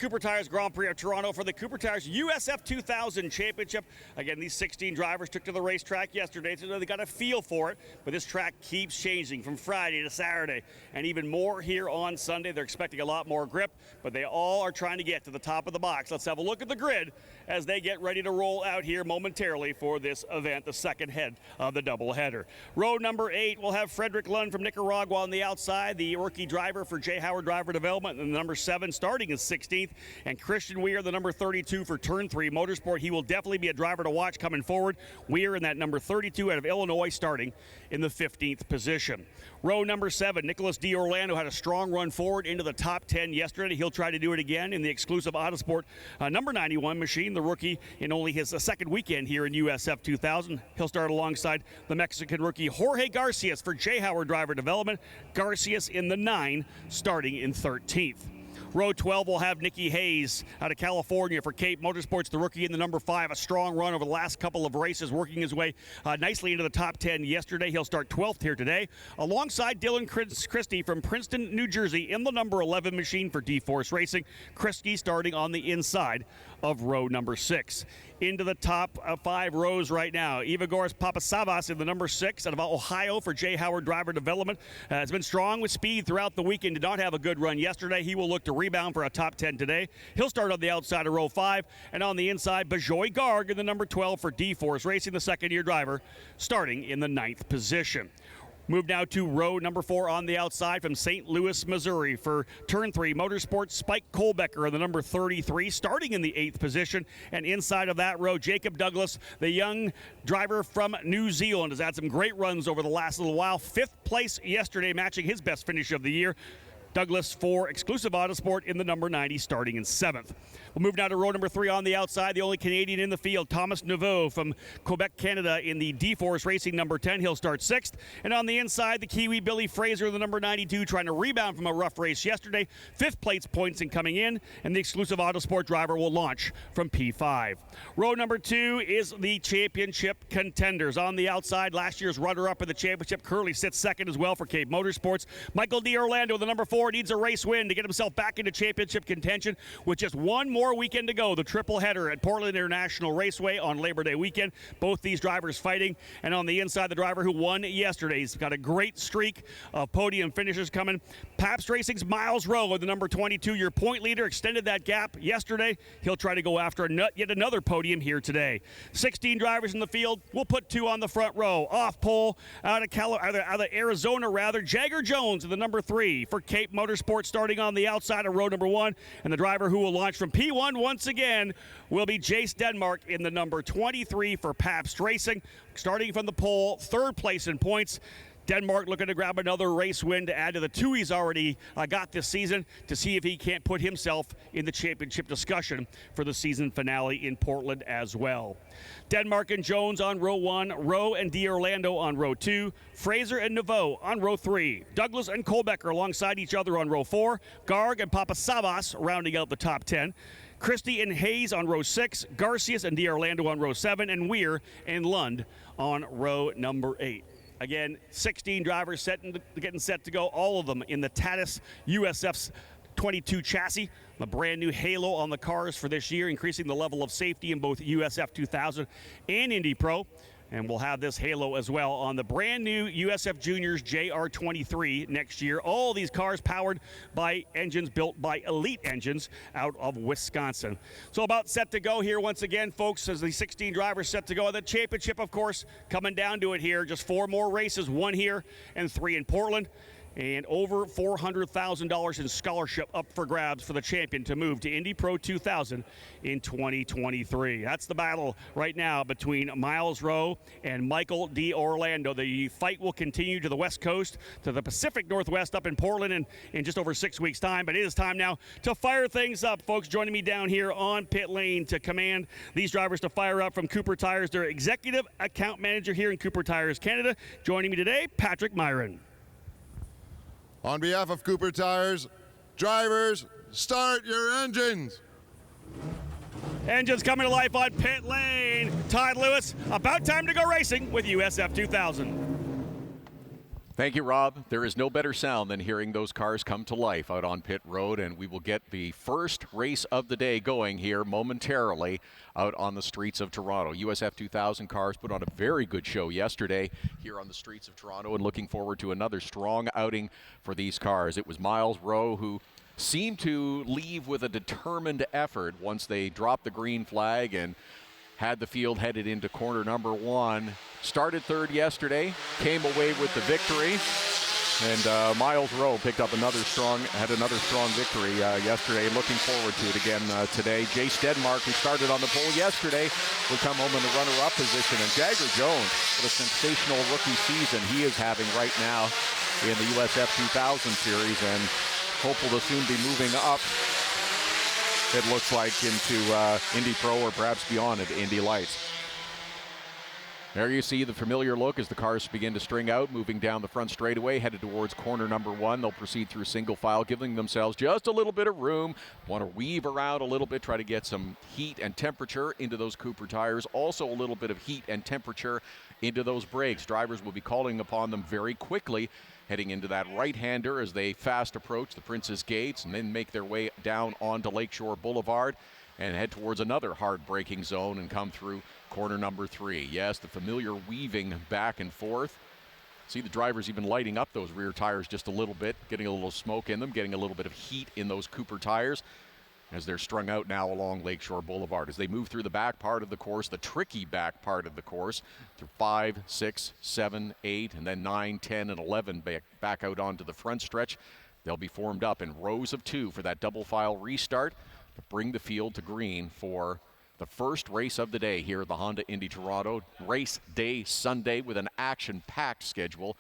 Cooper Tires Grand Prix of Toronto for the Cooper Tires USF 2000 Championship. Again, these 16 drivers took to the racetrack yesterday, so they got a feel for it. But this track keeps changing from Friday to Saturday, and even more here on Sunday. They're expecting a lot more grip, but they all are trying to get to the top of the box. Let's have a look at the grid as they get ready to roll out here momentarily for this event, the second head of the doubleheader. Row number 8 will have Frederick Lund from Nicaragua on the outside, the rookie driver for J. Howard Driver Development, and the number 7 starting in 16th, and Christian Weir, the number 32 for Turn 3 Motorsport. He will definitely be a driver to watch coming forward. Weir in that number 32 out of Illinois, starting in the 15th position. Row number 7, Nicholas D. Orlando had a strong run forward into the top 10 yesterday. He'll try to do it again in the exclusive Autosport number 91 machine, the rookie in only his second weekend here in USF 2000. He'll start alongside the Mexican rookie Jorge Garcias for J. Howard Driver Development. Garcias in the 9, starting in 13th. Row 12 will have Nicky Hayes out of California for Cape Motorsports, the rookie in the number 5. A strong run over the last couple of races, working his way nicely into the top 10 yesterday. He'll start 12th here today, alongside Dylan Christie from Princeton, New Jersey, in the number 11 machine for D-Force Racing. Christie starting on the inside of row number 6. Into the top 5 rows right now, Ivagoras Papasavas in the number 6 out of Ohio for J. Howard Driver Development. Has been strong with speed throughout the weekend. Did not have a good run yesterday. He will look to rebound for a top 10 today. He'll start on the outside of row 5, and on the inside, Bajoy Garg in the number 12 for D-Force Racing, the second-year driver, starting in the 9th position. Move now to row number 4 on the outside from St. Louis, Missouri for Turn 3 Motorsports, Spike Kohlbecker in the number 33, starting in the 8th position. And inside of that row, Jacob Douglas, the young driver from New Zealand, has had some great runs over the last little while. 5th place yesterday, matching his best finish of the year. Douglas for exclusive Autosport in the number 90, starting in 7th. We'll move now to row number 3 on the outside, the only Canadian in the field, Thomas Nouveau from Quebec, Canada, in the D-Force Racing number 10. He'll start 6th. And on the inside, the Kiwi Billy Fraser, the number 92, trying to rebound from a rough race yesterday. 5th place points in coming in, and the exclusive Autosport driver will launch from P5. Row number 2 is the championship contenders. On the outside, last year's runner-up in the championship currently sits second as well for Cape Motorsports. Michael D. Orlando, the number 4, needs a race win to get himself back into championship contention with just one more weekend to go. The triple header at Portland International Raceway on Labor Day weekend. Both these drivers fighting, and on the inside, the driver who won yesterday. He's got a great streak of podium finishes coming. Pabst Racing's Miles Rowe, the number 22, your point leader, extended that gap yesterday. He'll try to go after yet another podium here today. 16 drivers in the field. We'll put 2 on the front row. Off pole out of Arizona, Jagger Jones in the number 3 for Cape Motorsports, starting on the outside of row number 1. And the driver who will launch from P1 once again will be Jace Denmark in the number 23 for Pabst Racing. Starting from the pole, 3rd place in points. Denmark looking to grab another race win to add to the 2 he's already got this season, to see if he can't put himself in the championship discussion for the season finale in Portland as well. Denmark and Jones on row 1, Rowe and D. Orlando on row 2, Fraser and Nouveau on row 3, Douglas and Kohlbecker alongside each other on row 4, Garg and Papasavas rounding out the top 10. Christie and Hayes on row 6, Garcias and D. Orlando on row 7, and Weir and Lund on row number 8. Again, 16 drivers getting set to go, all of them in the Tatis USF's 22 chassis, a brand new halo on the cars for this year, increasing the level of safety in both USF 2000 and Indy Pro. And we'll have this halo as well on the brand new USF Juniors JR23 next year. All these cars powered by engines built by Elite Engines out of Wisconsin. So about set to go here once again, folks, as the 16 drivers set to go. The championship, of course, coming down to it here. Just 4 more races, 1 here and 3 in Portland. And over $400,000 in scholarship up for grabs for the champion to move to Indy Pro 2000 in 2023. That's the battle right now between Miles Rowe and Michael D. Orlando. The fight will continue to the West Coast, to the Pacific Northwest up in Portland in just over 6 weeks' time. But it is time now to fire things up, folks. Joining me down here on pit lane to command these drivers to fire up from Cooper Tires, their executive account manager here in Cooper Tires Canada. Joining me today, Patrick Myron. On behalf of Cooper Tires, drivers, start your engines. Engines coming to life on pit lane. Todd Lewis, about time to go racing with USF 2000. Thank you, Rob. There is no better sound than hearing those cars come to life out on pit road, and we will get the first race of the day going here momentarily out on the streets of Toronto. USF 2000 cars put on a very good show yesterday here on the streets of Toronto, and looking forward to another strong outing for these cars. It was Miles Rowe who seemed to leave with a determined effort once they dropped the green flag and had the field headed into corner number 1. Started third yesterday, came away with the victory, and Miles Rowe picked up another strong victory yesterday. Looking forward to it again today. Jace Denmark, who started on the pole yesterday, will come home in the runner-up position. And Jagger Jones, what a sensational rookie season he is having right now in the USF 2000 series, and hopeful to soon be moving up, it looks like, into Indy Pro or perhaps beyond at Indy Lights. There you see the familiar look as the cars begin to string out, moving down the front straightaway, headed towards corner number 1. They'll proceed through single file, giving themselves just a little bit of room. Want to weave around a little bit, try to get some heat and temperature into those Cooper tires. Also a little bit of heat and temperature into those brakes. Drivers will be calling upon them very quickly, heading into that right-hander as they fast approach the Princess Gates and then make their way down onto Lakeshore Boulevard and head towards another hard braking zone and come through corner number 3. Yes, the familiar weaving back and forth. See the drivers even lighting up those rear tires just a little bit, getting a little smoke in them, getting a little bit of heat in those Cooper tires as they're strung out now along Lakeshore Boulevard. As they move through the back part of the course, the tricky back part of the course, through 5, 6, 7, 8, and then 9, 10, and 11 back out onto the front stretch. They'll be formed up in rows of 2 for that double file restart to bring the field to green for the first race of the day here at the Honda Indy Toronto. Race day Sunday with an action-packed schedule.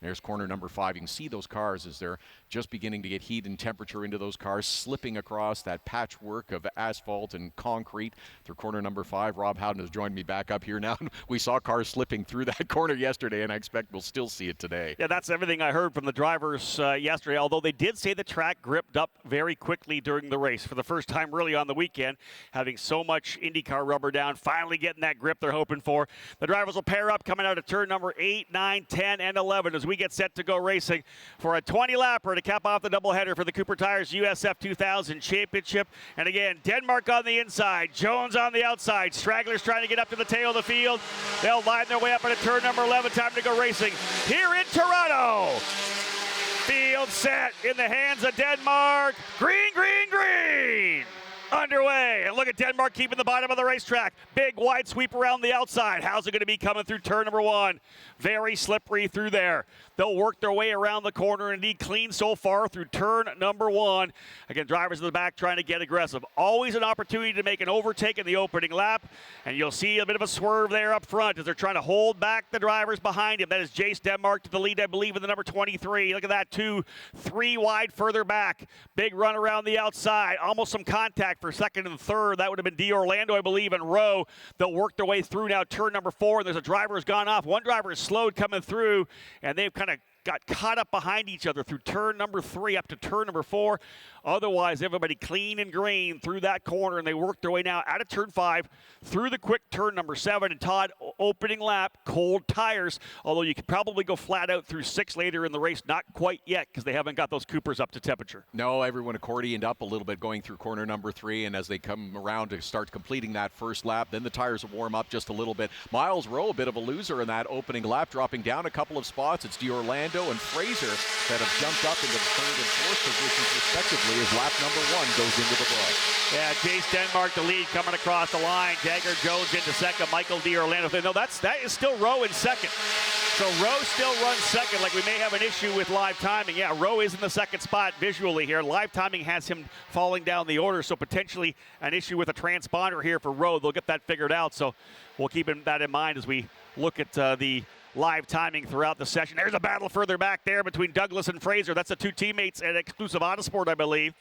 There's corner number 5. You can see those cars as they're just beginning to get heat and temperature into those cars, slipping across that patchwork of asphalt and concrete through corner number 5. Rob Howden has joined me back up here now. We saw cars slipping through that corner yesterday, and I expect we'll still see it today. Yeah, that's everything I heard from the drivers yesterday, although they did say the track gripped up very quickly during the race for the first time really on the weekend, having so much IndyCar rubber down, finally getting that grip they're hoping for. The drivers will pair up coming out of turn number 8, 9, 10, and 11 as we get set to go racing for a 20-lapper to cap off the doubleheader for the Cooper Tires USF 2000 Championship. And again, Denmark on the inside, Jones on the outside. Stragglers trying to get up to the tail of the field. They'll line their way up into turn number 11. Time to go racing here in Toronto. Field set in the hands of Denmark. Green, green, green. Underway, and look at Denmark keeping the bottom of the racetrack. Big wide sweep around the outside. How's it going to be coming through turn number 1? Very slippery through there. They'll work their way around the corner. Indeed, clean so far through turn number 1. Again, drivers in the back trying to get aggressive. Always an opportunity to make an overtake in the opening lap, and you'll see a bit of a swerve there up front as they're trying to hold back the drivers behind him. That is Jace Denmark to the lead, I believe, in the number 23. Look at that, 2, 3 wide further back. Big run around the outside. Almost some contact for second and third. That would have been D'Orlando, I believe, and Rowe. They'll work their way through now turn number 4. And there's a driver who's gone off. One driver is slowed coming through, and they've kind of got caught up behind each other through turn number 3 up to turn number 4. Otherwise, everybody clean and green through that corner, and they work their way now out of turn 5 through the quick turn number 7. And Todd, opening lap, cold tires, although you could probably go flat out through 6 later in the race. Not quite yet because they haven't got those Coopers up to temperature. No, everyone accordioned up a little bit going through corner number 3, and as they come around to start completing that first lap, then the tires will warm up just a little bit. Miles Rowe, a bit of a loser in that opening lap, dropping down a couple of spots. It's D'Orlando and Fraser that have jumped up into the 3rd and 4th positions respectively as lap number 1 goes into the book. Yeah, Jace Denmark the lead coming across the line. Jagger Jones into second. Michael D'Orlando. No, that is still Rowe in second. So Rowe still runs second, like we may have an issue with live timing. Yeah, Rowe is in the second spot visually here. Live timing has him falling down the order, so potentially an issue with a transponder here for Rowe. They'll get that figured out, so we'll keep that in mind as we look at the live timing throughout the session. There's a battle further back there between Douglas and Fraser. That's the 2 teammates at Exclusive Autosport, I believe.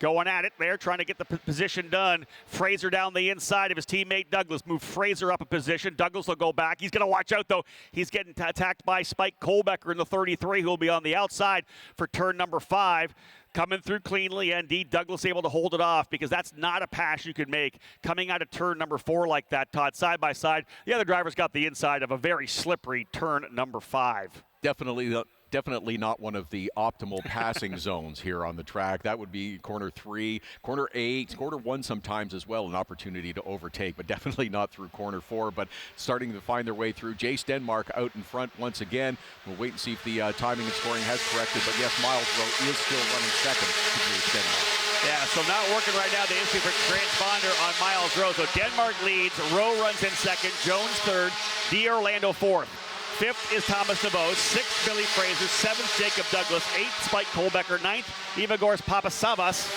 Going at it there, trying to get the position done. Fraser down the inside of his teammate Douglas. Move Fraser up a position. Douglas will go back. He's going to watch out, though. He's getting attacked by Spike Kohlbecker in the 33, who will be on the outside for turn number 5. Coming through cleanly, and indeed Douglas able to hold it off, because that's not a pass you could make coming out of turn number 4 like that, Todd, side by side. The other driver's got the inside of a very slippery turn number 5. Definitely definitely not one of the optimal passing zones here on the track. That would be corner 3, corner 8, corner 1 sometimes as well, an opportunity to overtake, but definitely not through corner 4. But starting to find their way through. Jace Denmark out in front once again. We'll wait and see if the timing and scoring has corrected. But yes, Miles Rowe is still running second to Jace Denmark. Yeah, so not working right now. The issue for transponder on Miles Rowe. So Denmark leads. Rowe runs in second. Jones third. D'Orlando fourth. Fifth is Thomas Nemo. Sixth, Billy Fraser. Seventh, Jacob Douglas. Eighth, Spike Kohlbecker. Ninth, Ivagors Papasavas.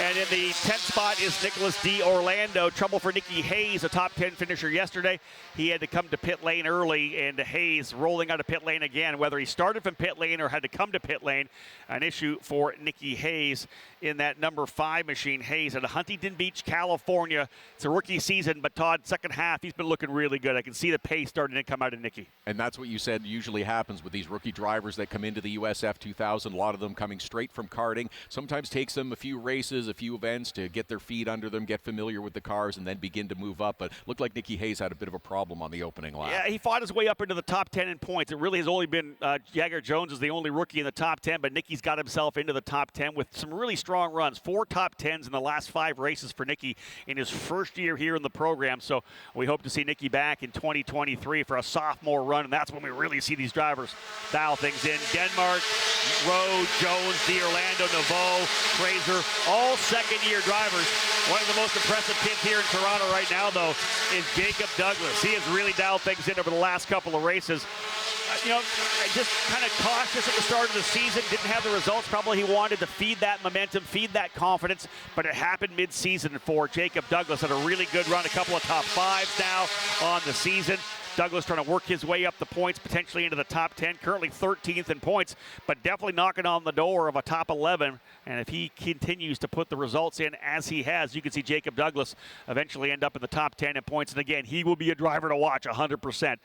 And in the 10th spot is Nicholas D'Orlando. Trouble for Nicky Hayes, a top 10 finisher yesterday. He had to come to pit lane early, and Hayes rolling out of pit lane again. Whether he started from pit lane or had to come to pit lane, an issue for Nicky Hayes in that number 5 machine. Hayes at Huntington Beach, California. It's a rookie season, but Todd, second half, he's been looking really good. I can see the pace starting to come out of Nicky. And that's what you said usually happens with these rookie drivers that come into the USF 2000. A lot of them coming straight from karting. Sometimes takes them a few races, a few events to get their feet under them, get familiar with the cars, and then begin to move up. But looked like Nicky Hayes had a bit of a problem on the opening lap. Yeah, he fought his way up into the top 10 in points. It really has only been Jagger Jones is the only rookie in the top 10, but Nicky's got himself into the top 10 with some really strong runs. 4 top 10s in the last 5 races for Nicky in his first year here in the program. So we hope to see Nicky back in 2023 for a sophomore run, and that's when we really see these drivers dial things in. Denmark, Rowe, Jones, D'Orlando, Naveau, Fraser, all second-year drivers. One of the most impressive kids here in Toronto right now, though, is Jacob Douglas. He has really dialed things in over the last couple of races. Just kind of cautious at the start of the season. Didn't have the results probably he wanted to feed that momentum, feed that confidence, but it happened mid-season for Jacob Douglas. Had a really good run, a couple of top 5s now on the season. Douglas trying to work his way up the points, potentially into the top 10, currently 13th in points, but definitely knocking on the door of a top 11. And if he continues to put the results in as he has, you can see Jacob Douglas eventually end up in the top 10 in points. And again, he will be a driver to watch 100%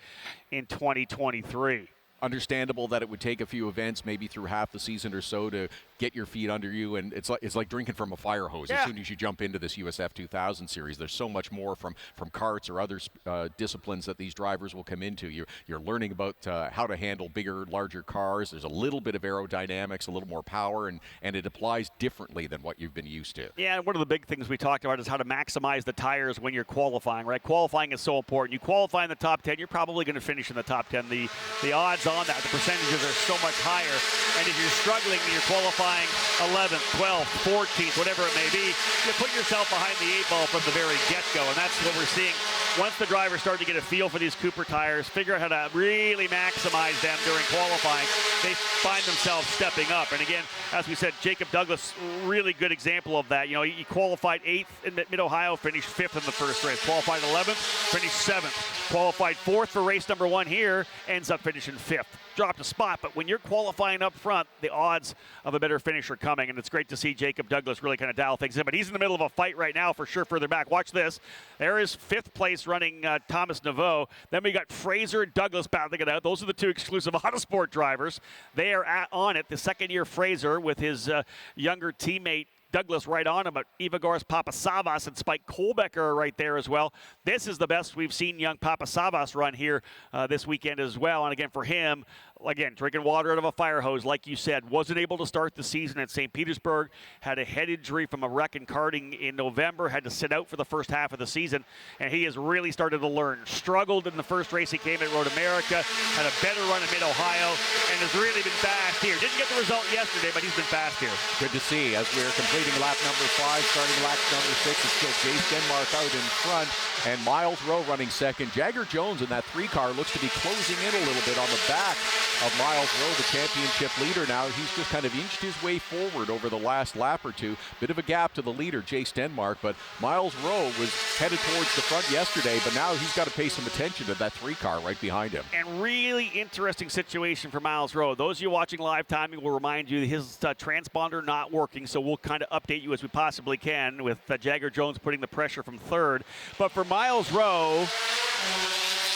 in 2023. Understandable that it would take a few events, maybe through half the season or so, to get your feet under you, and it's like drinking from a fire hose. Yeah. As soon as you jump into this USF 2000 series, there's so much more from karts or other disciplines that these drivers will come into. You're learning about how to handle bigger, larger cars. There's a little bit of aerodynamics, a little more power, and it applies differently than what you've been used to. Yeah, and one of the big things we talked about is how to maximize the tires when you're qualifying, right? Qualifying is so important. You qualify in the top 10, you're probably going to finish in the top 10. The odds on that, the percentages are so much higher, and if you're struggling and you're qualifying 11th, 12th, 14th, whatever it may be, you put yourself behind the 8 ball from the very get-go, and that's what we're seeing. Once the drivers start to get a feel for these Cooper tires, figure out how to really maximize them during qualifying, they find themselves stepping up. And again, as we said, Jacob Douglas, really good example of that. He qualified 8th in Mid-Ohio, finished 5th in the first race. Qualified 11th, finished 7th. Qualified 4th for race number 1 here, ends up finishing 5th. Dropped a spot, but when you're qualifying up front, the odds of a better finish are coming, and it's great to see Jacob Douglas really kind of dial things in. But he's in the middle of a fight right now for sure further back. Watch this. There is 5th place running Thomas Naveau. Then we got Fraser and Douglas battling it out. Those are the 2 exclusive Autosport drivers. They are on it. The second-year Fraser with his younger teammate Douglas right on him, but Ivagors Papasavas and Spike Kohlbecker are right there as well. This is the best we've seen young Papasavas run here this weekend as well. And again, for him, again, drinking water out of a fire hose, like you said, wasn't able to start the season at St. Petersburg, had a head injury from a wreck in karting in November, had to sit out for the first half of the season, and he has really started to learn. Struggled in the first race he came at Road America, had a better run in Mid-Ohio, and has really been fast here. Didn't get the result yesterday, but he's been fast here. Good to see. As we're completing lap number 5, starting lap number 6, it's still Jace Denmark out in front, and Miles Rowe running second. Jagger Jones in that 3 car looks to be closing in a little bit on the back of Miles Rowe, the championship leader now. He's just kind of inched his way forward over the last lap or 2. Bit of a gap to the leader, Jace Denmark, but Miles Rowe was headed towards the front yesterday, but now he's got to pay some attention to that 3 car right behind him. And really interesting situation for Miles Rowe. Those of you watching live timing will remind you that his transponder not working, so we'll kind of update you as we possibly can with Jagger Jones putting the pressure from 3rd. But for Miles Rowe,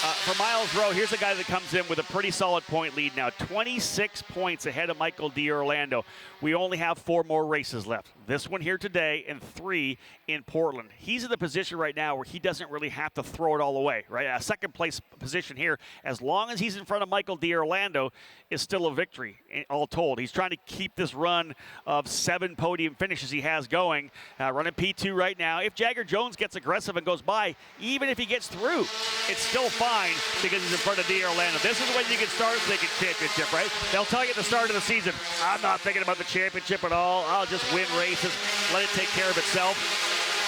For Miles Rowe, here's a guy that comes in with a pretty solid point lead now. 26 points ahead of Michael D'Orlando. We only have 4 more races left. This one here today and 3 in Portland. He's in a position right now where he doesn't really have to throw it all away, right? A second place position here, as long as he's in front of Michael D'Orlando, is still a victory, all told. He's trying to keep this run of 7 podium finishes he has going, running P2 right now. If Jagger Jones gets aggressive and goes by, even if he gets through, it's still fine because he's in front of D'Orlando. This is when you can start thinking championship, right? They'll tell you at the start of the season, I'm not thinking about the championship at all. I'll just win races, let it take care of itself.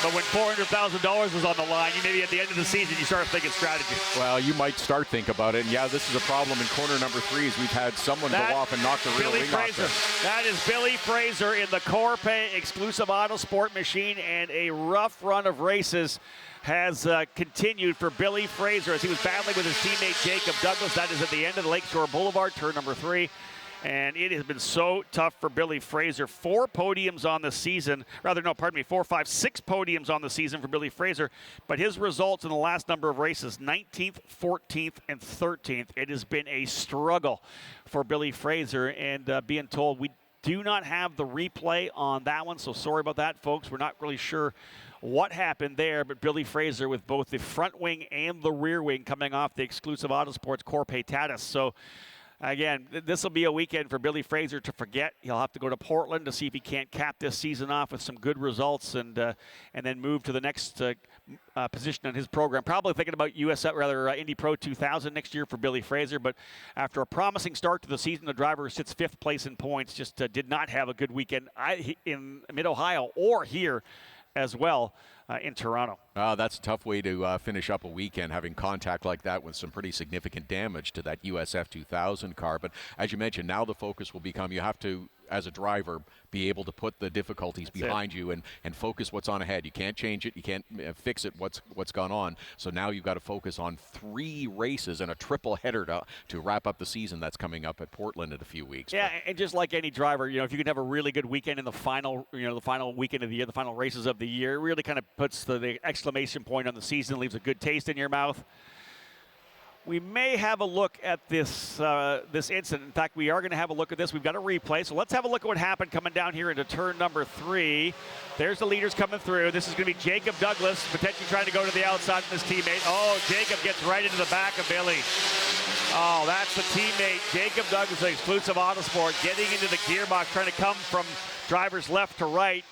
But when $400,000 was on the line, maybe at the end of the season, you start thinking strategy. Well, you might start think about it. And yeah, this is a problem in corner number 3 as we've had someone go off and knock the rear wing off there. That is Billy Fraser in the Corpay exclusive Autosport machine, and a rough run of races has continued for Billy Fraser as he was battling with his teammate Jacob Douglas. That is at the end of the Lakeshore Boulevard, turn number 3. And it has been so tough for Billy Fraser. 4 podiums on the season. 4, 5, 6 podiums on the season for Billy Fraser. But his results in the last number of races, 19th, 14th, and 13th. It has been a struggle for Billy Fraser. And being told we do not have the replay on that one. So sorry about that, folks. We're not really sure what happened there. But Billy Fraser with both the front wing and the rear wing coming off the exclusive Autosports Corpay Tatus. So again, this will be a weekend for Billy Fraser to forget. He'll have to go to Portland to see if he can't cap this season off with some good results and then move to the next position in his program. Probably thinking about Indy Pro 2000 next year for Billy Fraser. But after a promising start to the season, the driver sits 5th place in points. Just did not have a good weekend in Mid-Ohio or here as well in Toronto. That's a tough way to finish up a weekend, having contact like that with some pretty significant damage to that USF 2000 car. But as you mentioned, now the focus will become you have to, as a driver, be able to put the difficulties behind you and focus what's on ahead. You can't change it. You can't fix it, what's gone on. So now you've got to focus on 3 races and a triple header to wrap up the season that's coming up at Portland in a few weeks. Yeah, and just like any driver, if you can have a really good weekend in the final, the final weekend of the year, the final races of the year, it really kind of puts the exclamation point on the season, leaves a good taste in your mouth. We may have a look at this this incident. In fact, we are going to have a look at this. We've got a replay, so let's have a look at what happened coming down here into turn number 3. There's the leaders coming through. This is going to be Jacob Douglas, potentially trying to go to the outside with his teammate. Oh, Jacob gets right into the back of Billy. Oh, that's the teammate, Jacob Douglas, the exclusive Autosport, getting into the gearbox, trying to come from drivers left to right.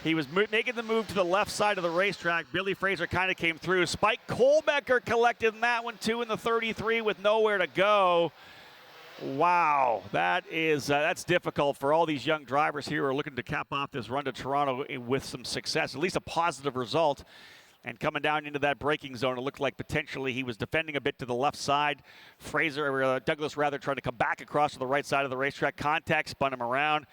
He was making the move to the left side of the racetrack. Billy Fraser kind of came through. Spike Kohlbecker collected in that one, too, in the 33 with nowhere to go. Wow, that's difficult for all these young drivers here who are looking to cap off this run to Toronto with some success, at least a positive result. And coming down into that braking zone, it looked like potentially he was defending a bit to the left side. Douglas trying to come back across to the right side of the racetrack. Contact spun him around.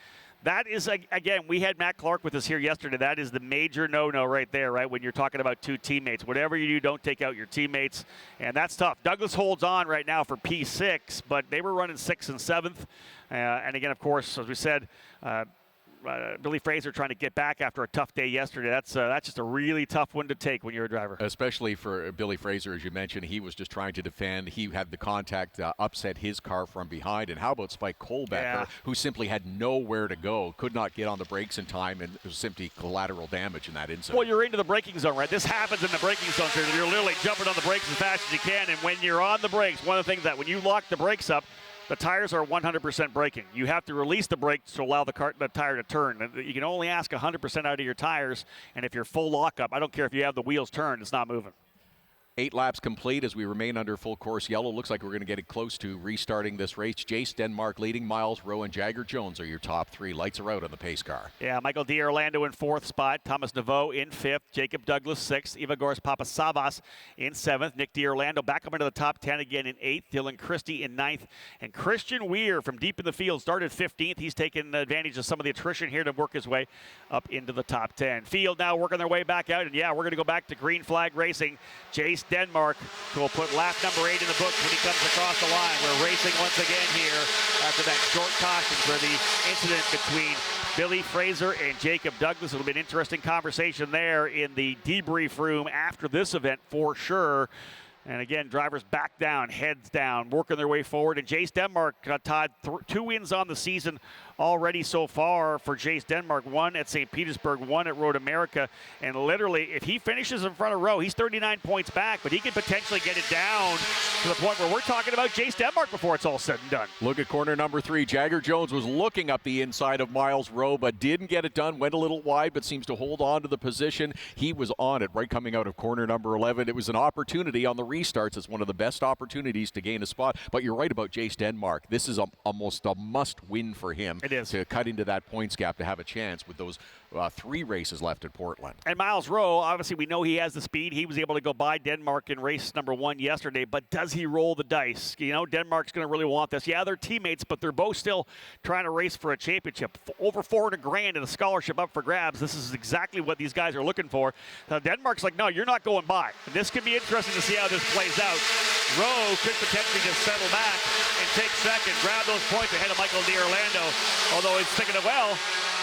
That is, again, we had Matt Clark with us here yesterday. That is the major no-no right there, right, when you're talking about 2 teammates. Whatever you do, don't take out your teammates, and that's tough. Douglas holds on right now for P6, but they were running 6th and 7th. And again, of course, as we said, Billy Fraser trying to get back after a tough day yesterday. That's just a really tough one to take when you're a driver. Especially for Billy Fraser, as you mentioned, he was just trying to defend. He had the contact upset his car from behind. And how about Spike Kohlbecker, who simply had nowhere to go, could not get on the brakes in time, and it was simply collateral damage in that incident. Well, you're into the braking zone, right? This happens in the braking zone. So you're literally jumping on the brakes as fast as you can. And when you're on the brakes, one of the things that when you lock the brakes up, the tires are 100% braking. You have to release the brakes to allow the tire to turn. You can only ask 100% out of your tires, and if you're full lockup, I don't care if you have the wheels turned, it's not moving. 8 laps complete as we remain under full course yellow. Looks like we're going to get it close to restarting this race. Jace Denmark leading. Miles Rowe and Jagger Jones are your top 3. Lights are out on the pace car. Yeah, Michael D'Orlando in 4th spot. Thomas Naveau in 5th. Jacob Douglas 6th. Ivagors Papasavas in 7th. Nick D'Orlando back up into the top 10 again in 8th. Dylan Christie in 9th. And Christian Weir from deep in the field started 15th. He's taken advantage of some of the attrition here to work his way up into the top 10. Field now working their way back out. And yeah, we're going to go back to green flag racing. Jace Denmark will put lap number 8 in the books when he comes across the line. We're racing once again here after that short caution for the incident between Billy Fraser and Jacob Douglas. It'll be an interesting conversation there in the debrief room after this event for sure. And again, drivers back down, heads down, working their way forward. And Jace Denmark, Todd, 2 wins on the season already so far for Jace Denmark. 1 at St. Petersburg, 1 at Road America. And literally, if he finishes in front of Rowe, he's 39 points back, but he could potentially get it down to the point where we're talking about Jace Denmark before it's all said and done. Look at corner number 3. Jagger Jones was looking up the inside of Miles Rowe, but didn't get it done. Went a little wide, but seems to hold on to the position. He was on it right coming out of corner number 11. It was an opportunity on the restarts. It's one of the best opportunities to gain a spot. But you're right about Jace Denmark. This is almost a must-win for him. It is. To cut into that points gap to have a chance with those 3 races left at Portland. And Miles Rowe, obviously we know he has the speed. He was able to go by Denmark in race number 1 yesterday, but does he roll the dice? You know, Denmark's going to really want this. Yeah, they're teammates, but they're both still trying to race for a championship. Over $400,000 and a scholarship up for grabs. This is exactly what these guys are looking for. Denmark's like, no, you're not going by. And this could be interesting to see how this plays out. Rowe could potentially just settle back and take second, grab those points ahead of Michael D'Orlando, although he's thinking of, well,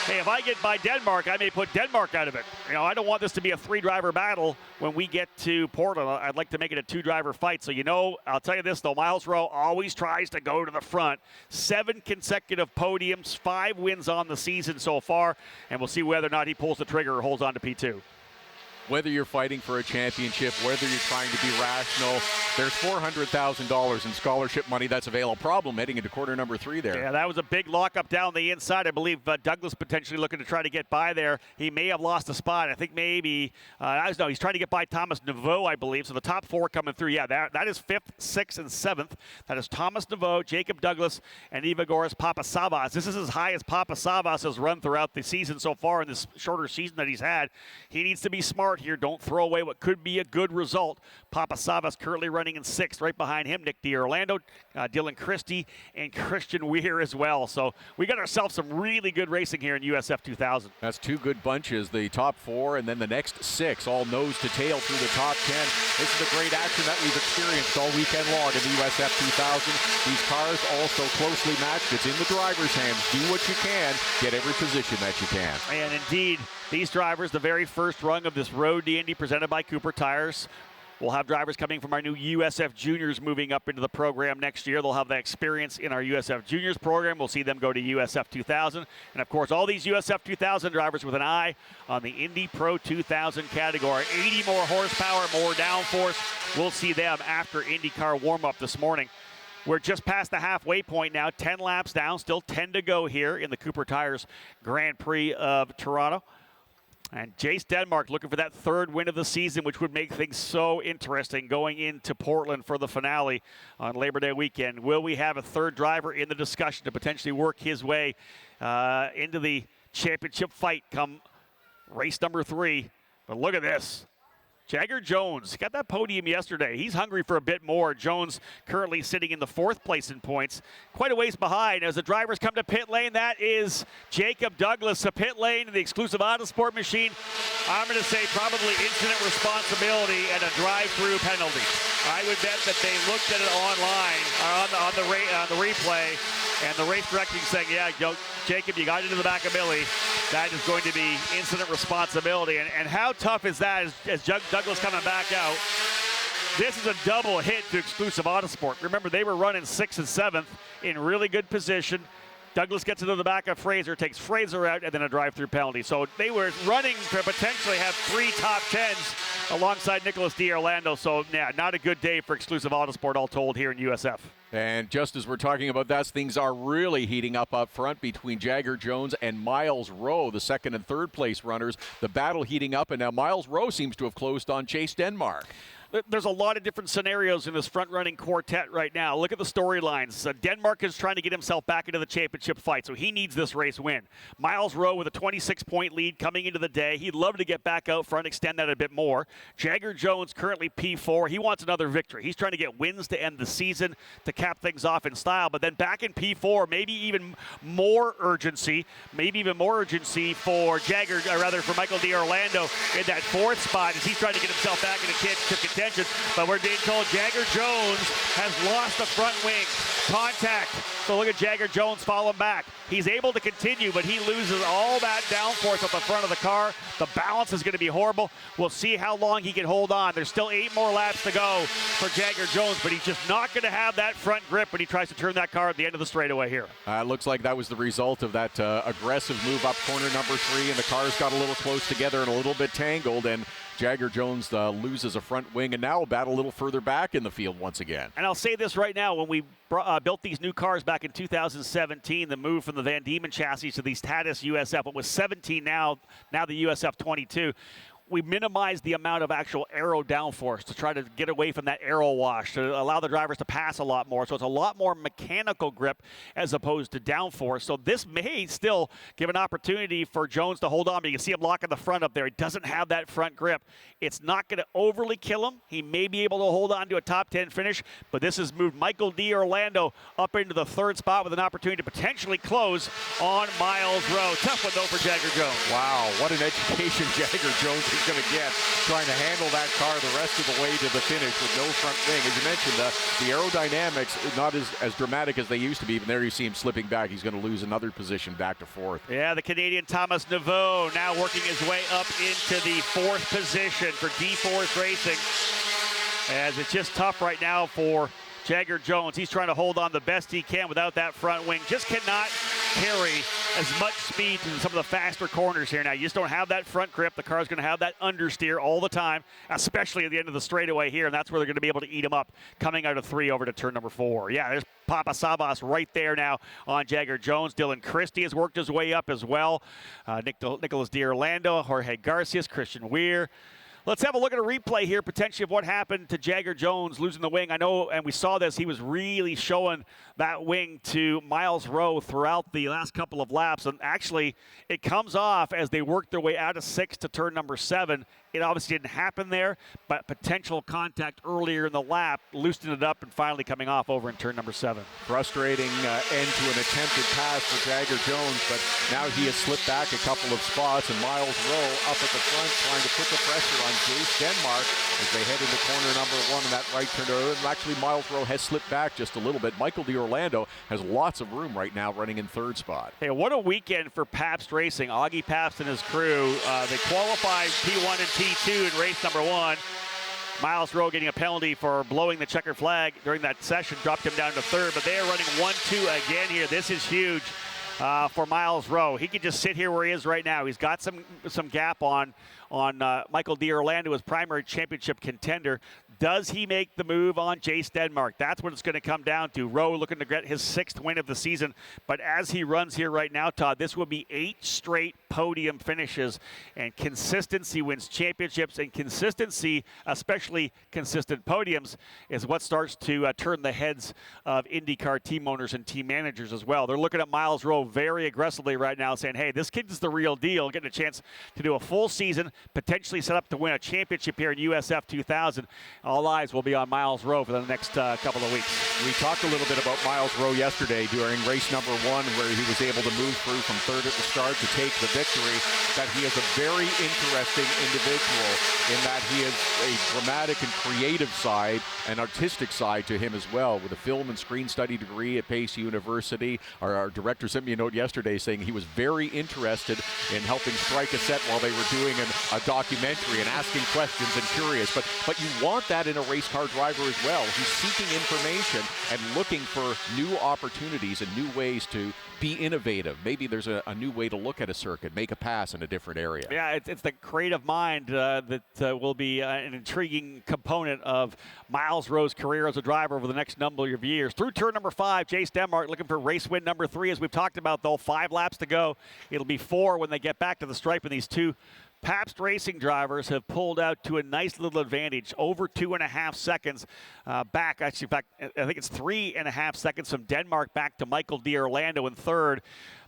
hey, if I get by Denmark, I may put Denmark out of it. You know, I don't want this to be a 3-driver battle when we get to Portland. I'd like to make it a 2-driver fight. So, you know, I'll tell you this, though, Miles Rowe always tries to go to the front. 7 consecutive podiums, 5 wins on the season so far, and we'll see whether or not he pulls the trigger or holds on to P2. Whether you're fighting for a championship, whether you're trying to be rational, there's $400,000 in scholarship money that's available. Problem heading into quarter number 3 there. Yeah, that was a big lockup down the inside. I believe Douglas potentially looking to try to get by there. He may have lost a spot. I think maybe, no, he's trying to get by Thomas Naveau, I believe. So the top 4 coming through. Yeah, that is 5th, 6th, and 7th. That is Thomas Naveau, Jacob Douglas, and Ivagoras Papasavas. This is as high as Papasavas has run throughout the season so far in this shorter season that he's had. He needs to be smart here. Don't throw away what could be a good result. Papasavas currently running in 6th. Right behind him, Nick D'Orlando, Dylan Christie, and Christian Weir as well. So we got ourselves some really good racing here in USF 2000. That's 2 good bunches. The top 4 and then the next 6, all nose to tail through the top 10. This is the great action that we've experienced all weekend long in the USF 2000. These cars also closely matched. It's in the driver's hands. Do what you can. Get every position that you can. And indeed, these drivers, the very first rung of this Road to Indy presented by Cooper Tires. We'll have drivers coming from our new USF Juniors moving up into the program next year. They'll have that experience in our USF Juniors program. We'll see them go to USF 2000. And, of course, all these USF 2000 drivers with an eye on the Indy Pro 2000 category. 80 more horsepower, more downforce. We'll see them after IndyCar warm-up this morning. We're just past the halfway point now. 10 laps down, still 10 to go here in the Cooper Tires Grand Prix of Toronto. And Jace Denmark looking for that 3rd win of the season, which would make things so interesting going into Portland for the finale on Labor Day weekend. Will we have a 3rd driver in the discussion to potentially work his way into the championship fight come race number 3? But look at this. Jagger Jones got that podium yesterday. He's hungry for a bit more. Jones currently sitting in the 4th place in points. Quite a ways behind as the drivers come to pit lane. That is Jacob Douglas. A pit lane in the exclusive Autosport machine. I'm going to say probably incident responsibility and a drive-through penalty. I would bet that they looked at it online on the replay, and the race directing saying, yeah, Jacob, you got into the back of Billy. That is going to be incident responsibility. And how tough is that as Douglas coming back out? This is a double hit to exclusive Autosport. Remember, they were running 6th and 7th in really good position. Douglas gets into the back of Fraser, takes Fraser out, and then a drive-through penalty. So they were running to potentially have 3 top 10s alongside Nicholas D'Orlando. So, yeah, not a good day for exclusive Autosport, all told, here in USF. And just as we're talking about that, things are really heating up front between Jagger Jones and Miles Rowe, the 2nd and 3rd place runners. The battle heating up, and now Miles Rowe seems to have closed on Jace Denmark. There's a lot of different scenarios in this front-running quartet right now. Look at the storylines. Denmark is trying to get himself back into the championship fight, so he needs this race win. Miles Rowe with a 26-point lead coming into the day. He'd love to get back out front, extend that a bit more. Jagger Jones currently P4. He wants another victory. He's trying to get wins to end the season, to cap things off in style, but then back in P4, maybe even more urgency for Jagger, or rather for Michael D'Orlando in that 4th spot as he's trying to get himself back into championship contention. attention, but we're being told Jagger Jones has lost the front wing. Contact. So look at Jagger Jones falling back. He's able to continue, but he loses all that downforce at the front of the car. The balance is going to be horrible. We'll see how long he can hold on. There's still 8 more laps to go for Jagger Jones, but he's just not going to have that front grip when he tries to turn that car at the end of the straightaway here. It looks like that was the result of that aggressive move up corner number 3, and the cars got a little close together and a little bit tangled, and Jagger Jones loses a front wing and now will bat a little further back in the field once again. And I'll say this right now, when we built these new cars back in 2017, the move from the Van Diemen chassis to these Tatis USF, it was 17 now the USF 22. We minimized the amount of actual aero downforce to try to get away from that aero wash, to allow the drivers to pass a lot more. So it's a lot more mechanical grip as opposed to downforce. So this may still give an opportunity for Jones to hold on. But you can see him locking the front up there. He doesn't have that front grip. It's not going to overly kill him. He may be able to hold on to a top 10 finish, but this has moved Michael D. Orlando up into the 3rd spot with an opportunity to potentially close on Miles Rowe. Tough one, though, for Jagger Jones. Wow, what an education Jagger Jones is going to get trying to handle that car the rest of the way to the finish with no front wing. As you mentioned, the aerodynamics not as dramatic as they used to be, but there you see him slipping back. He's going to lose another position back to 4th. Yeah, the Canadian Thomas Naveau now working his way up into the 4th position for D-Force Racing, as it's just tough right now for Jagger Jones. He's trying to hold on the best he can without that front wing. Just cannot carry as much speed in some of the faster corners here now. You just don't have that front grip. The car's going to have that understeer all the time, especially at the end of the straightaway here, and that's where they're going to be able to eat him up coming out of 3 over to turn number 4. Yeah, there's Papa Sabas right there now on Jagger Jones. Dylan Christie has worked his way up as well. Nicholas D'Orlando, Jorge Garcias, Christian Weir. Let's have a look at a replay here, potentially, of what happened to Jagger Jones losing the wing. I know, and we saw this, he was really showing that wing to Miles Rowe throughout the last couple of laps. And actually, it comes off as they work their way out of 6 to turn number 7. It obviously didn't happen there, but potential contact earlier in the lap loosened it up and finally coming off over in turn number 7. Frustrating end to an attempted pass for Jagger Jones, but now he has slipped back a couple of spots, and Miles Rowe up at the front trying to put the pressure on Jace Denmark as they head into corner number 1 in that right turn. Actually, Miles Rowe has slipped back just a little bit. Michael D'Orlando has lots of room right now running in 3rd spot. Hey, what a weekend for Pabst Racing. Augie Pabst and his crew, they qualified P1 and P2 in race number 1. Miles Rowe getting a penalty for blowing the checker flag during that session, dropped him down to 3rd, but they are running 1-2 again here. This is huge for Miles Rowe. He could just sit here where he is right now. He's got some gap on Michael D'Orlando, his primary championship contender. Does he make the move on Jace Denmark? That's what it's going to come down to. Rowe looking to get his 6th win of the season. But as he runs here right now, Todd, this will be 8 straight podium finishes. And consistency wins championships, and consistency, especially consistent podiums, is what starts to turn the heads of IndyCar team owners and team managers as well. They're looking at Miles Rowe very aggressively right now, saying, hey, this kid's the real deal, getting a chance to do a full season, potentially set up to win a championship here in USF 2000. All eyes will be on Miles Rowe for the next couple of weeks. We talked a little bit about Miles Rowe yesterday during race number 1, where he was able to move through from 3rd at the start to take the victory, that he is a very interesting individual in that he has a dramatic and creative side, an artistic side to him as well, with a film and screen study degree at Pace University. Our director sent me a note yesterday saying he was very interested in helping strike a set while they were doing a documentary and asking questions and curious. But you want that in a race car driver as well. He's seeking information and looking for new opportunities and new ways to be innovative. Maybe there's a new way to look at a circuit, make a pass in a different area. Yeah, it's the creative mind that will be an intriguing component of Miles Rowe's career as a driver over the next number of years. Through turn number 5, Jace Denmark looking for race win number 3. As we've talked about, though, 5 laps to go. It'll be 4 when they get back to the stripe, and these two Pabst Racing drivers have pulled out to a nice little advantage, over 2.5 seconds back. Actually, in fact, I think it's 3.5 seconds from Denmark back to Michael D'Orlando in 3rd.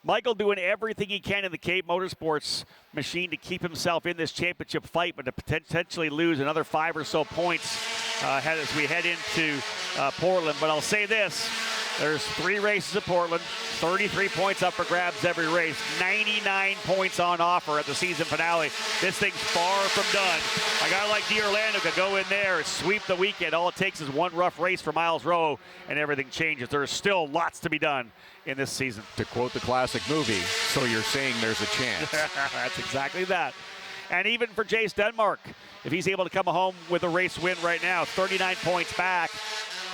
Michael doing everything he can in the Cape Motorsports machine to keep himself in this championship fight, but to potentially lose another 5 or so points as we head into Portland. But I'll say this, There's 3 races at Portland, 33 points up for grabs every race, 99 points on offer at the season finale. This thing's far from done. A guy like D'Orlando could go in there and sweep the weekend. All it takes is one rough race for Miles Rowe, and everything changes. There's still lots to be done in this season. To quote the classic movie, so you're saying there's a chance. That's exactly that. And even for Jace Denmark, if he's able to come home with a race win right now, 39 points back,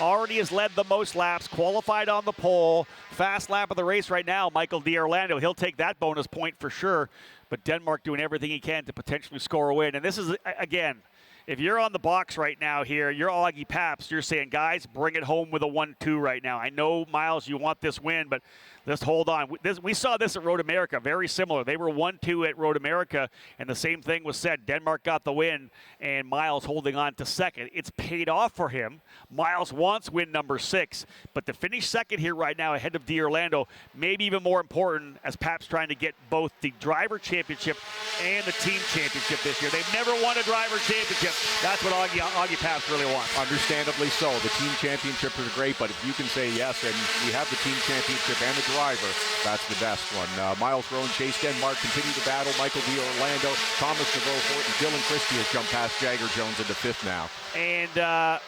already has led the most laps, qualified on the pole, fast lap of the race right now, Michael D'Orlando. He'll take that bonus point for sure, but Denmark doing everything he can to potentially score a win. And this is, again, if you're on the box right now here, you're Augie Paps, you're saying, guys, bring it home with a 1-2 right now. I know, Miles, you want this win, but let's hold on. We saw this at Road America, very similar. They were 1-2 at Road America, and the same thing was said. Denmark got the win, and Miles holding on to second. It's paid off for him. Miles wants win number 6, but to finish second here right now ahead of D'Orlando, maybe even more important as Paps trying to get both the driver championship and the team championship this year. They've never won a driver championship. That's what Augie Paps really wants. Understandably so. The team championships are great, but if you can say yes, and we have the team championship and the driver, that's the best one. Miles Rowe and Chase Denmark continue to battle. Michael D'Orlando, Thomas Naveau, and Dylan Christie has jumped past Jagger Jones into 5th now. And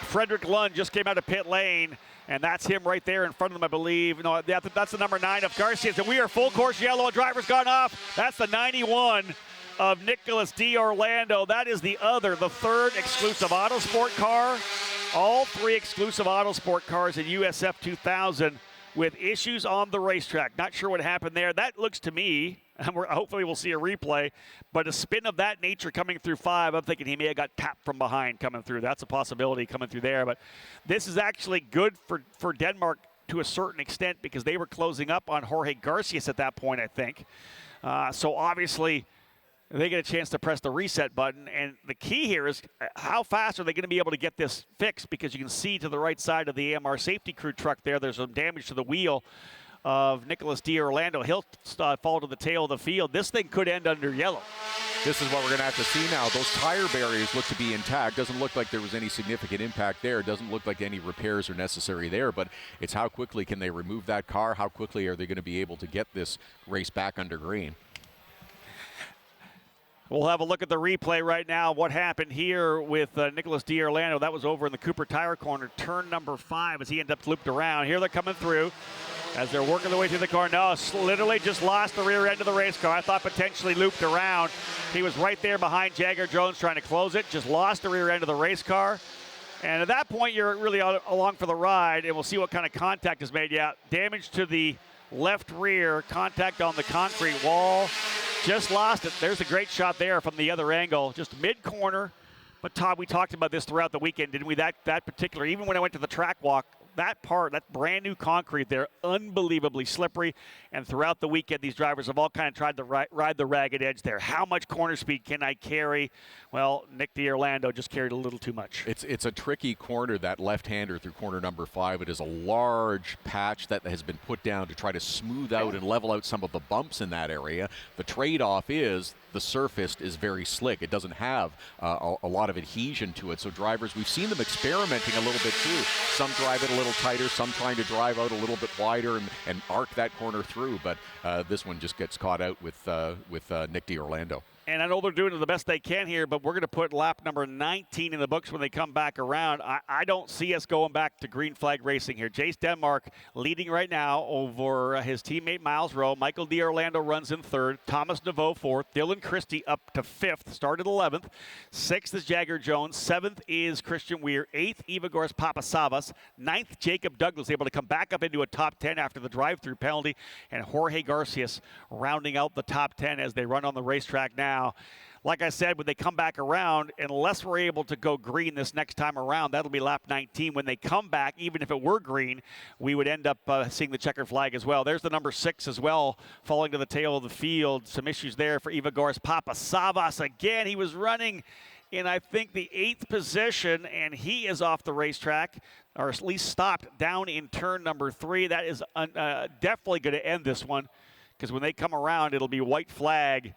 Frederick Lund just came out of pit lane, and that's him right there in front of them, I believe. No, that's the number 9 of Garcia's, and we are full course yellow. Driver's gone off. That's the 91 of Nicholas D'Orlando. That is the 3rd exclusive Autosport car. All 3 exclusive Autosport cars in USF 2000 with issues on the racetrack. Not sure what happened there. That looks to me, and hopefully we'll see a replay, but a spin of that nature coming through 5, I'm thinking he may have got tapped from behind coming through. That's a possibility coming through there. But this is actually good for Denmark to a certain extent because they were closing up on Jorge Garcias at that point, I think. So obviously they get a chance to press the reset button. And the key here is how fast are they going to be able to get this fixed, because you can see to the right side of the AMR safety crew truck there's some damage to the wheel of Nicholas D'Orlando. He'll fall to the tail of the field. This thing could end under yellow. This is what we're going to have to see now. Those tire barriers look to be intact. Doesn't look like there was any significant impact there. Doesn't look like any repairs are necessary there, but it's how quickly can they remove that car? How quickly are they going to be able to get this race back under green? We'll have a look at the replay right now. What happened here with Nicholas D'Orlando? That was over in the Cooper Tire corner, turn number 5, as he ended up looped around. Here they're coming through as they're working their way through the car. No, literally just lost the rear end of the race car. I thought potentially looped around. He was right there behind Jagger Jones trying to close it. Just lost the rear end of the race car. And at that point, you're really along for the ride, and we'll see what kind of contact is made. Yeah, damage to the left rear, contact on the concrete wall. Just lost it. There's a great shot there from the other angle, just mid-corner. But Todd, we talked about this throughout the weekend, didn't we? That particular, even when I went to the track walk, that part, that brand new concrete there, unbelievably slippery. And throughout the weekend, these drivers have all kind of tried to ride the ragged edge there. How much corner speed can I carry? Well, Nick D'Orlando just carried a little too much. It's a tricky corner, that left-hander through corner number 5. It is a large patch that has been put down to try to smooth out and level out some of the bumps in that area. The trade-off is the surface is very slick. It doesn't have a lot of adhesion to it. So drivers, we've seen them experimenting a little bit too. Some drive it a little tighter, some trying to drive out a little bit wider and arc that corner through. But this one just gets caught out with Nick D'Orlando. And I know they're doing the best they can here, but we're going to put lap number 19 in the books when they come back around. I don't see us going back to green flag racing here. Jace Denmark leading right now over his teammate Miles Rowe. Michael D'Orlando runs in 3rd. Thomas Naveau 4th. Dylan Christie up to 5th. Started 11th. 6th is Jagger Jones. 7th is Christian Weir. 8th, Ivagors Papasavas. 9th, Jacob Douglas, able to come back up into a top 10 after the drive-through penalty. And Jorge Garcias rounding out the top 10 as they run on the racetrack now. Like I said, when they come back around, unless we're able to go green this next time around, that'll be lap 19. When they come back, even if it were green, we would end up seeing the checkered flag as well. There's the number 6 as well, falling to the tail of the field. Some issues there for Ivagors Papasavas. Again, he was running in, I think, the 8th position, and he is off the racetrack, or at least stopped down in turn number 3. That is definitely going to end this one, because when they come around, it'll be white flag,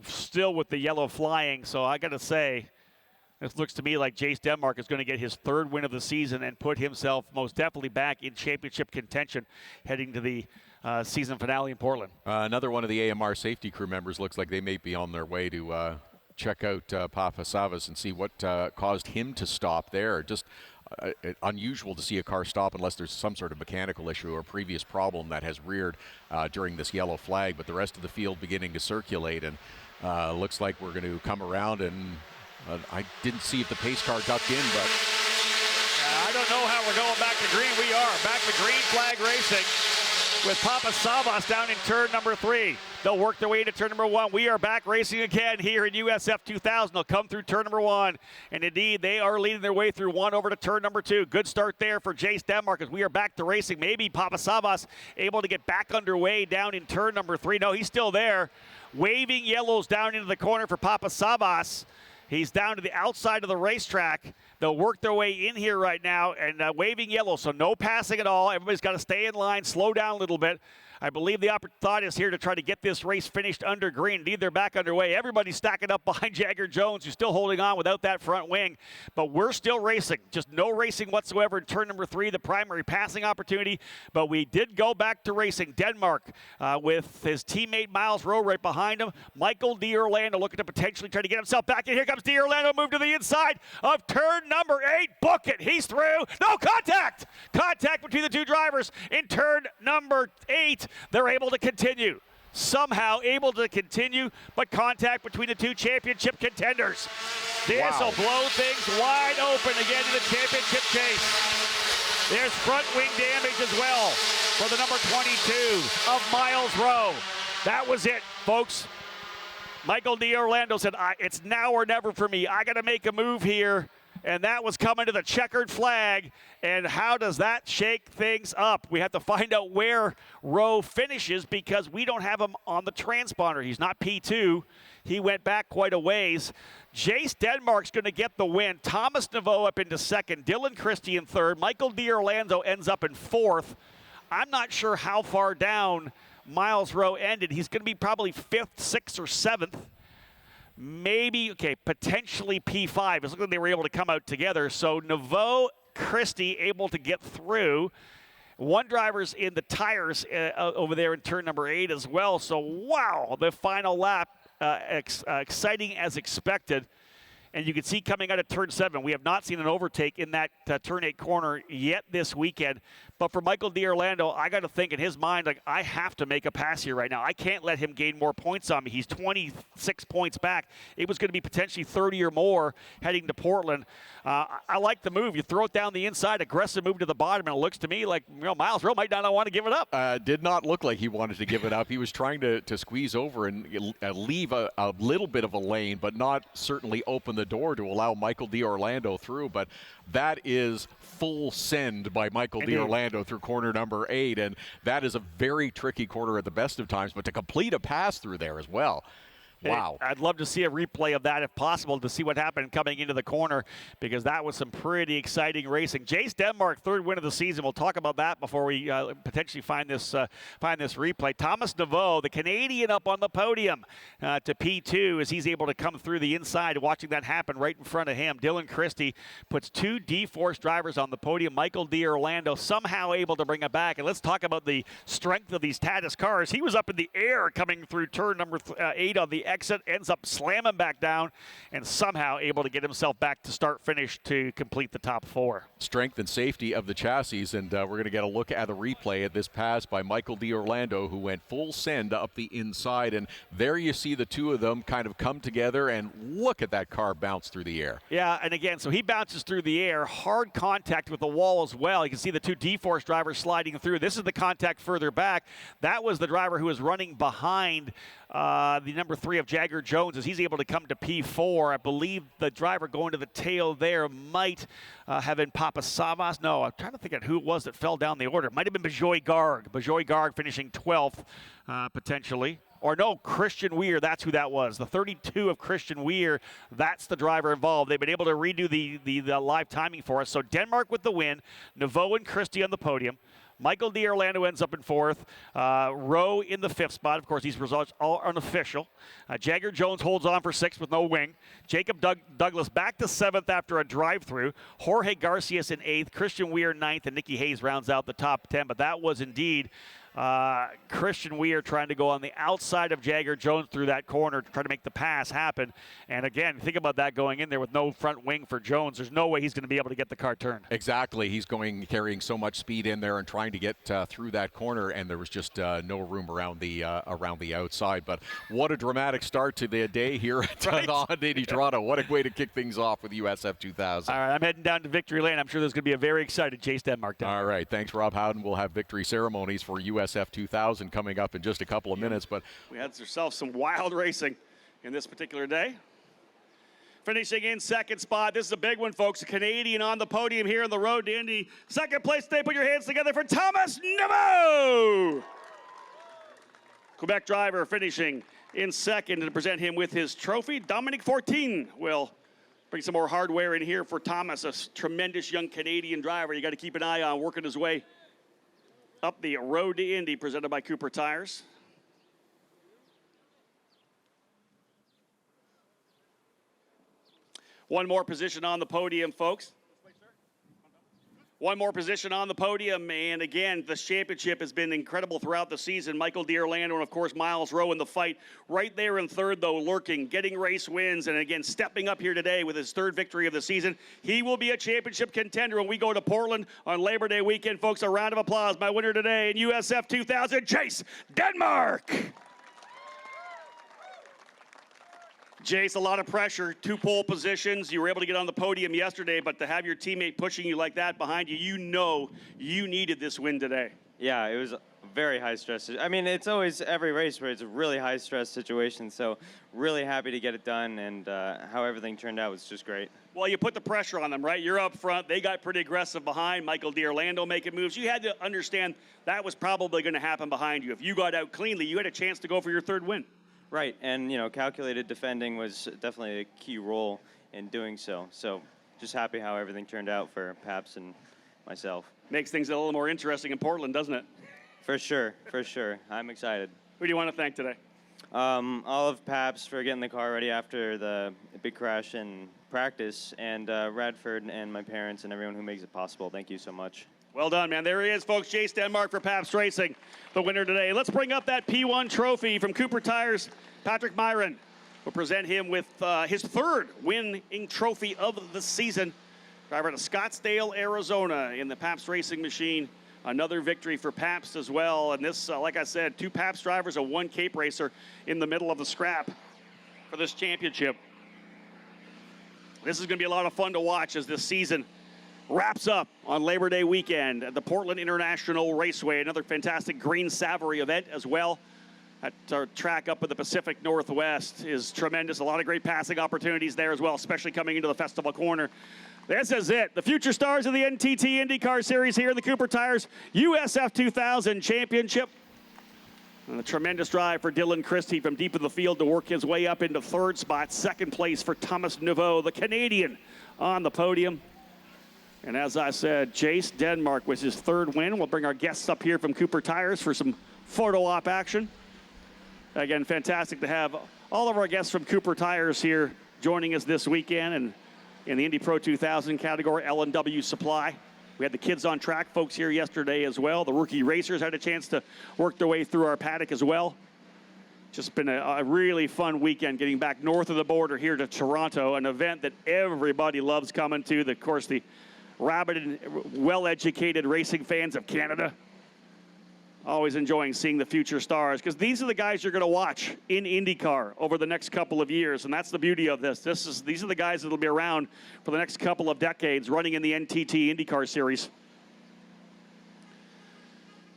still with the yellow flying. So I got to say, It looks to me like Jace Denmark is going to get his 3rd win of the season and put himself most definitely back in championship contention heading to the season finale in Portland. Another one of the AMR safety crew members looks like they may be on their way to check out Papa Savas and see what caused him to stop there. Just unusual to see a car stop unless there's some sort of mechanical issue or previous problem that has reared during this yellow flag, but the rest of the field beginning to circulate, and looks like we're going to come around, and I didn't see if the pace car ducked in, but I don't know how we're going back to green. We are back to green flag racing with Papa Savas down in turn number 3. They'll work their way into turn number 1. We are back racing again here in USF 2000. They'll come through turn number 1. And indeed, they are leading their way through 1 over to turn number 2. Good start there for Jace Denmark as we are back to racing. Maybe Papa Savas able to get back underway down in turn number 3. No, he's still there. Waving yellows down into the corner for Papa Savas. He's down to the outside of the racetrack. They'll work their way in here right now and waving yellow, so no passing at all. Everybody's got to stay in line, slow down a little bit. I believe the thought is here to try to get this race finished under green. Indeed, they're back underway. Everybody's stacking up behind Jagger Jones, who's still holding on without that front wing. But we're still racing. Just no racing whatsoever in turn number 3, the primary passing opportunity. But we did go back to racing. Denmark with his teammate Miles Rowe right behind him. Michael D'Orlando looking to potentially try to get himself back in. Here comes D'Orlando, move to the inside of turn number 8. Book it. He's through. No contact. Contact between the 2 drivers in turn number 8. They're able to continue. Somehow able to continue, but contact between the 2 championship contenders. This will blow things wide open again in the championship chase. There's front wing damage as well for the number 22 of Miles Rowe. That was it, folks. Michael D'Orlando said, it's now or never for me. I got to make a move here. And that was coming to the checkered flag. And how does that shake things up? We have to find out where Rowe finishes because we don't have him on the transponder. He's not P2. He went back quite a ways. Jace Denmark's going to get the win. Thomas Naveau up into 2nd. Dylan Christie in 3rd. Michael D'Orlando ends up in 4th. I'm not sure how far down Miles Rowe ended. He's going to be probably 5th, 6th, or 7th. Maybe, potentially P5. It's looking like they were able to come out together. So Naveau, Christie able to get through. 1 driver's in the tires over there in turn number 8 as well. So, wow, the final lap, exciting as expected. And you can see coming out of turn 7, we have not seen an overtake in that turn 8 corner yet this weekend. But for Michael D'Orlando, I got to think in his mind, like, I have to make a pass here right now. I can't let him gain more points on me. He's 26 points back. It was going to be potentially 30 or more heading to Portland. I like the move. You throw it down the inside, aggressive move to the bottom, and it looks to me like Miles Rowe might not want to give it up. Did not look like he wanted to give it up. He was trying to squeeze over and leave a little bit of a lane, but not certainly open the door to allow Michael D'Orlando through. But that is full send by Michael D'Orlando through corner number 8, and that is a very tricky corner at the best of times, but to complete a pass through there as well. Wow. I'd love to see a replay of that if possible to see what happened coming into the corner because that was some pretty exciting racing. Jace Denmark, 3rd win of the season. We'll talk about that before we potentially find this replay. Thomas Naveau, the Canadian, up on the podium to P2 as he's able to come through the inside. Watching that happen right in front of him. Dylan Christie puts 2 D-Force drivers on the podium. Michael D'Orlando somehow able to bring it back. And let's talk about the strength of these Tatis cars. He was up in the air coming through turn number 8 on the exit, ends up slamming back down and somehow able to get himself back to start finish to complete the top 4. Strength and safety of the chassis, and we're going to get a look at the replay at this pass by Michael D'Orlando, who went full send up the inside, and there you see the 2 of them kind of come together, and look at that car bounce through the air. Yeah, and again, so he bounces through the air, hard contact with the wall as well. You can see the 2 D-Force drivers sliding through. This is the contact further back. That was the driver who was running behind the number 3 of Jagger Jones as he's able to come to P4. I believe the driver going to the tail there might have been Papa Savas. No, I'm trying to think of who it was that fell down the order. It might have been Bajoy Garg. Bajoy Garg finishing 12th potentially. Or no, Christian Weir, that's who that was. The 32 of Christian Weir, that's the driver involved. They've been able to redo the live timing for us. So Denmark with the win, Naveau and Christie on the podium. Michael D'Orlando ends up in 4th. Rowe in the 5th spot. Of course, these results all unofficial. Jagger Jones holds on for 6th with no wing. Jacob Douglas back to 7th after a drive-through. Jorge Garcias in 8th. Christian Weir 9th, and Nicky Hayes rounds out the top 10. But that was indeed Christian Weir trying to go on the outside of Jagger Jones through that corner to try to make the pass happen. And again, think about that going in there with no front wing for Jones. There's no way he's going to be able to get the car turned. Exactly. He's carrying so much speed in there and trying to get through that corner, and there was just no room around the outside. But what a dramatic start to the day here at Indy Toronto. What a way to kick things off with USF 2000. All right, I'm heading down to Victory Lane. I'm sure there's going to be a very excited Chase Denmark down. All right, thanks, Rob Howden. We'll have victory ceremonies for USF 2000 coming up in just a couple of minutes. But we had ourselves some wild racing in this particular day. Finishing in 2nd spot. This is a big one, folks. A Canadian on the podium here on the road to Indy. 2nd place today. Put your hands together for Thomas Nemo. Quebec driver finishing in 2nd, and to present him with his trophy, Dominic Fortin will bring some more hardware in here for Thomas, a tremendous young Canadian driver you got to keep an eye on, working his way up the road to Indy, presented by Cooper Tires. One more position on the podium, folks. One more position on the podium, and again, the championship has been incredible throughout the season. Michael D'Orlando and, of course, Miles Rowe in the fight. Right there in 3rd, though, lurking, getting race wins, and again, stepping up here today with his 3rd victory of the season. He will be a championship contender when we go to Portland on Labor Day weekend, folks. A round of applause. My winner today in USF 2000, Chase Denmark. Jace, a lot of pressure, 2 pole positions. You were able to get on the podium yesterday, but to have your teammate pushing you like that behind you, you know you needed this win today. Yeah, it was very high stress. I mean, it's always every race where it's a really high stress situation, so really happy to get it done, and how everything turned out was just great. Well, you put the pressure on them, right? You're up front. They got pretty aggressive behind. Michael D'Orlando making moves. You had to understand that was probably going to happen behind you. If you got out cleanly, you had a chance to go for your 3rd win. Right, and calculated defending was definitely a key role in doing so. So just happy how everything turned out for Paps and myself. Makes things a little more interesting in Portland, doesn't it? For sure, for sure. I'm excited. Who do you want to thank today? All of Paps for getting the car ready after the big crash in practice, and Radford and my parents and everyone who makes it possible. Thank you so much. Well done, man. There he is, folks. Chase Denmark for Pabst Racing, the winner today. Let's bring up that P1 trophy from Cooper Tires. Patrick Myron will present him with his 3rd winning trophy of the season. Driver to Scottsdale, Arizona in the Pabst Racing machine. Another victory for Pabst as well. And this, like I said, 2 Pabst drivers and 1 Cape racer in the middle of the scrap for this championship. This is going to be a lot of fun to watch as this season wraps up on Labor Day weekend at the Portland International Raceway. Another fantastic Green Savory event as well. That track up in the Pacific Northwest is tremendous. A lot of great passing opportunities there as well, especially coming into the festival corner. This is it. The future stars of the NTT IndyCar Series here in the Cooper Tires USF 2000 Championship. And a tremendous drive for Dylan Christie from deep in the field to work his way up into 3rd spot. 2nd place for Thomas Nouveau, the Canadian, on the podium. And as I said, Chase Denmark was his 3rd win. We'll bring our guests up here from Cooper Tires for some photo op action. Again, fantastic to have all of our guests from Cooper Tires here joining us this weekend. And in the Indy Pro 2000 category, L&W Supply. We had the kids on track folks here yesterday as well. The rookie racers had a chance to work their way through our paddock as well. Just been a really fun weekend getting back north of the border here to Toronto, an event that everybody loves coming to. Of course, the rabid and well-educated racing fans of Canada always enjoying seeing the future stars, because these are the guys you're going to watch in IndyCar over the next couple of years, and that's the beauty of this. These are the guys that will be around for the next couple of decades running in the NTT IndyCar Series.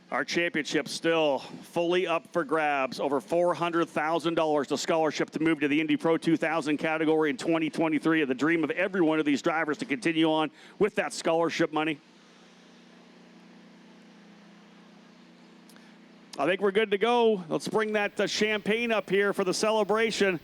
Our championship still fully up for grabs. Over $400,000 to scholarship to move to the Indy Pro 2000 category in 2023. The dream of every one of these drivers to continue on with that scholarship money. I think we're good to go. Let's bring that champagne up here for the celebration.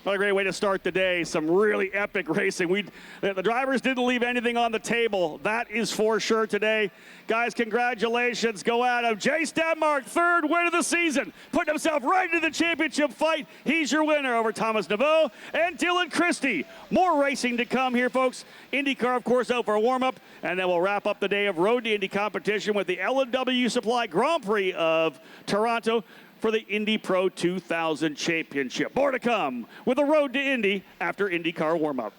What a great way to start the day. Some really epic racing. The drivers didn't leave anything on the table. That is for sure today. Guys, congratulations. Go at him. Jace Denmark, third win of the season. Putting himself right into the championship fight. He's your winner over Thomas Naveau and Dylan Christie. More racing to come here, folks. IndyCar, of course, out for a warm-up. And then we'll wrap up the day of Road to Indy competition with the L&W Supply Grand Prix of Toronto for the Indy Pro 2000 Championship. More to come with the Road to Indy after IndyCar warm-up.